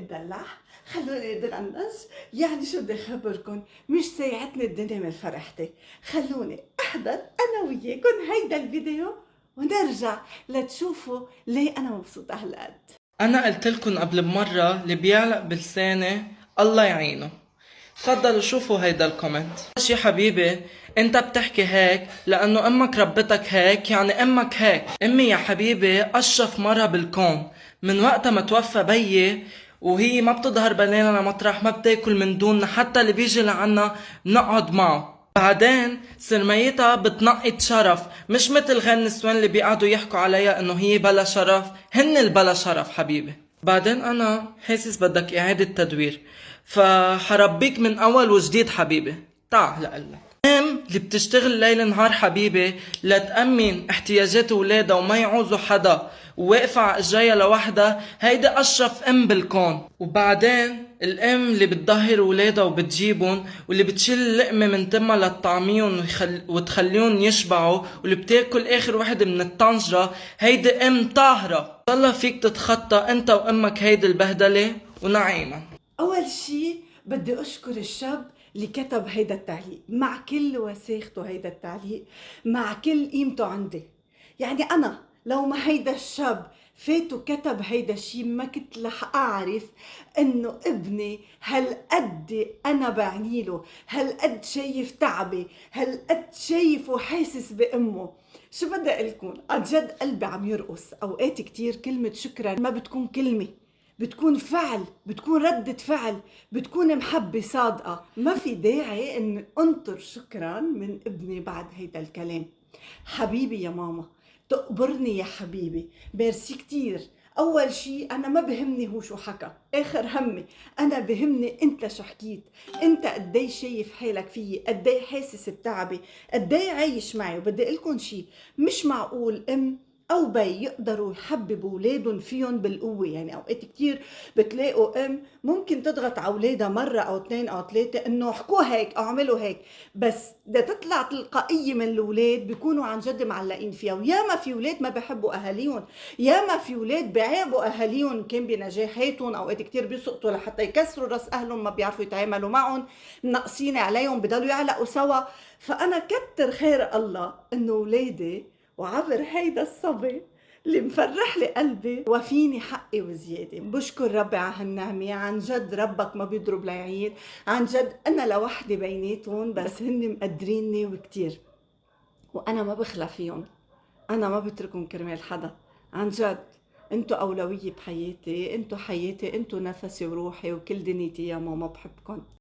اتدلع، خلوني اتغنج. يعني شو بدي اخبركن، مش سايعتني الدنيا من فرحتي. خلوني احضر انا وياكن هيدا الفيديو ونرجع لتشوفوا ليه انا مبسوطة هالقد. أنا قلت لكم قبل بمرة اللي بيعلق بلساني الله يعينه. تفضلوا شوفوا هيدا الكومنت. يا حبيبي، انت بتحكي هيك لأنه أمك ربتك هيك، يعني أمك هيك. أمي يا حبيبي أشرف مرة بالكون، من وقتها ما توفى بيي وهي ما بتظهر بلينا مطرح، ما بتاكل من دوننا، حتى اللي بيجي لعنا بنقعد معه. بعدين سرميتها بتنقط شرف، مش مثل غير النسوان اللي بيقعدوا يحكوا عليها انه هي بلا شرف. هن البلا شرف حبيبي. بعدين انا حاسس بدك اعادة تدوير، فحربيك من اول وجديد حبيبي. تعال لقلك اللي بتشتغل ليل نهار حبيبي لتأمن احتياجات ولادها وما يعوزوا حدا، وواقفة على اجريها لوحدها، هيدي اشرف ام بالكون. وبعدين الام اللي بتضهر ولادها وبتجيبهم، واللي بتشيل اللقمة من تمها لتطعميهم وتخليهم يشبعوا، واللي بتاكل اخر واحد من الطنجرة، هيدي ام طاهرة. الله فيك تتخطى انت وامك هيدي البهدلة ونعيما. اول شي بدي اشكر الشاب اللي كتب هيدا التعليق، مع كل وساخته هيدا التعليق، مع كل قيمته عندي. يعني انا لو ما هيدا الشاب فات وكتب هيدا الشي ما كنت رح اعرف انه ابني هالقد انا بعنيله، هالقد شايف تعبي، هالقد شايف وحاسس بامه. شو بدي اقلكن، عن جد قلبي عم يرقص. اوقات كتير كلمة شكرا ما بتكون كلمة، بتكون فعل، بتكون ردة فعل، بتكون محبة صادقة. ما في داعي ان انطر شكرا من ابني بعد هيدا الكلام. حبيبي يا ماما، تقبرني يا حبيبي، ميرسي كتير. اول شي انا ما بهمني هو شو حكى، اخر همي انا بهمني انت شو حكيت، انت قدي شايف حالك فيي، قدي حاسس بتعبي، قدي عايش معي. وبدي اقلكن شي، مش معقول ام او بي يقدروا يحببوا اولادهم فيهم بالقوه. يعني اوقات كتير بتلاقوا ام ممكن تضغط على اولادها مره او اثنين او ثلاثه انه احكوا هيك او اعملوا هيك، بس بدها تطلع تلقائيه من الاولاد بيكونوا عن جد معلقين فيها. وياما في اولاد ما بحبوا اهاليهم، ياما في اولاد بعيبوا اهاليهم كان بنجاحاتهم، اوقات كتير بيسقطوا لحتى يكسروا راس اهلهم، ما بيعرفوا يتعاملوا معهم، ناقصين عليهم، بضلوا يعلقوا سوا. فانا كتر خير الله انه اولادي وعبر هيدا الصبي اللي مفرح لي قلبي وفيني حقي وزياده. بشكر ربي على هالنعمه، عن جد ربك ما بيضرب لعيد، عن جد انا لوحدي بيناتهم، بس هن مقدريني وكتير، وانا ما بخلى فيهم، انا ما بتركهم كرمال حدا. عن جد انتو اولويه بحياتي، انتو حياتي، انتو نفسي وروحي وكل دنيتي يا ماما، بحبكن.